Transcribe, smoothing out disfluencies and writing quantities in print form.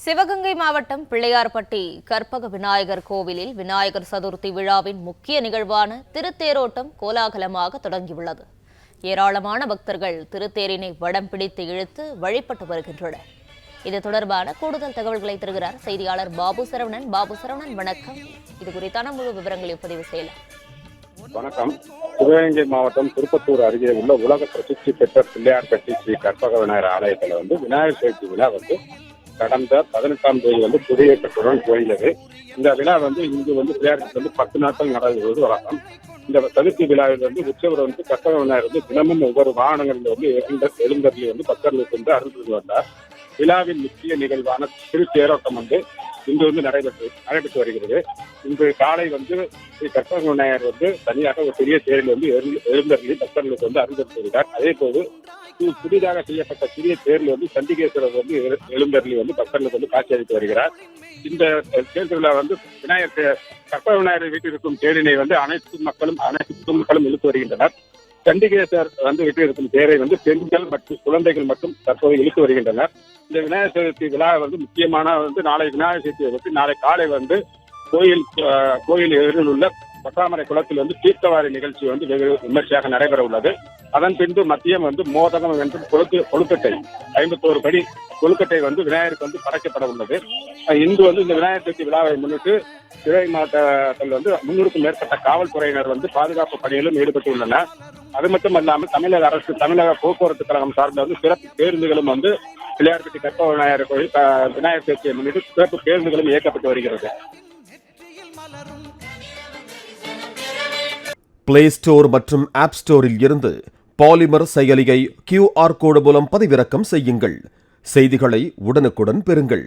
சிவகங்கை மாவட்டம் பிள்ளையார்பட்டி கற்பக விநாயகர் கோவிலில் விநாயகர் சதுர்த்தி விழாவின் முக்கிய நிகழ்வான திருத்தேரோட்டம் கோலாகலமாக தொடங்கியுள்ளது. ஏராளமான பக்தர்கள் திருத்தேரினை வடம் பிடித்து இழுத்து வழிபட்டு வருகின்றனர். இது தொடர்பான கூடுதல் தகவல்களை தருகிறார் செய்தியாளர் பாபு சரவணன். வணக்கம். இது குறித்தான முழு விவரங்களை பதிவு செய்யலாம். வணக்கம். சிவகங்கை மாவட்டம் திருப்பத்தூர் அருகே உள்ள உலக பிரசித்தி பெற்ற பிள்ளையார்பட்டி ஸ்ரீ கற்பக விநாயகர் ஆலயத்தில் விநாயகர் சதுர்த்தி விழா கடந்த 18ஆம் தேதி கொடியேற்றத்துடன் துவங்கியது. இந்த விழா இங்கு பிள்ளையார்பட்டி 10 நாட்கள் நடைபெறுவது வழக்கம். இந்த சதுர்த்தி விழாவில் உற்சவர் கற்பக விநாயகர் தினமும் ஒவ்வொரு வாகனங்களில் எழுந்தருளி பக்தர்களுக்கு அருள் வந்தார். விழாவின் முக்கிய நிகழ்வான திருத்தேரோட்டம் இங்கு நடைபெற்று வருகிறது. இன்று காலை ஸ்ரீ கற்பக விநாயகர் தனியாக ஒரு பெரிய தேரில் எழுந்தருளி பக்தர்களுக்கு அருள் வருகிறார். அதே போது புதிதாக செய்யப்பட்ட சிறிய தேரில் சண்டிகேஸ்வரர் எழுந்தருளி பக்தர்களுக்கு காட்சி அளித்து வருகிறார். இந்த தேர் திருவிழா விநாயகர் கற்பக விநாயகர் வீட்டில் இருக்கும் தேரினை அனைத்து மக்களும் இழுத்து வருகின்றனர். சண்டிகேஸ்வரர் வீட்டில் இருக்கும் தேரை பெண்கள் மற்றும் குழந்தைகள் மட்டும் தற்போது இழுத்து வருகின்றனர். இந்த விநாயகர் சதுர்த்தி விழா முக்கியமான நாளை விநாயகர் சதுர்த்தி நாளை காலை கோயில் எதிரில் உள்ள பட்டாமரை குளத்தில் தீர்த்தவாரி நிகழ்ச்சி வெகு விமர்சையாக நடைபெற உள்ளது. அதன் பின்பு மதியம் மோதகம் என்றும் கொழுக்கட்டை 51 படி கொழுக்கட்டை விநாயகருக்கு படைக்கப்பட உள்ளது. இன்று இந்த விநாயகர் சதுர்த்தி விழாவை முன்னிட்டு சிவகங்கை மாவட்டத்தில் 300க்கும் மேற்பட்ட காவல்துறையினர் பாதுகாப்பு பணியிலும் ஈடுபட்டுள்ளனர். அது மட்டுமல்லாமல் தமிழக போக்குவரத்து கழகம் சார்ந்த சிறப்பு பேருந்துகளும் பிள்ளையார்பட்டி கற்பக விநாயகர் கோயில் விநாயகர் சதுர்த்தியை முன்னிட்டு சிறப்பு பேருந்துகளும் இயக்கப்பட்டு வருகிறது. பிளே ஸ்டோர் மற்றும் ஆப் ஸ்டோரில் இருந்து பாலிமர் செயலியை QR கோடு மூலம் பதிவிறக்கம் செய்யுங்கள். செய்திகளை உடனுக்குடன் பெறுங்கள்.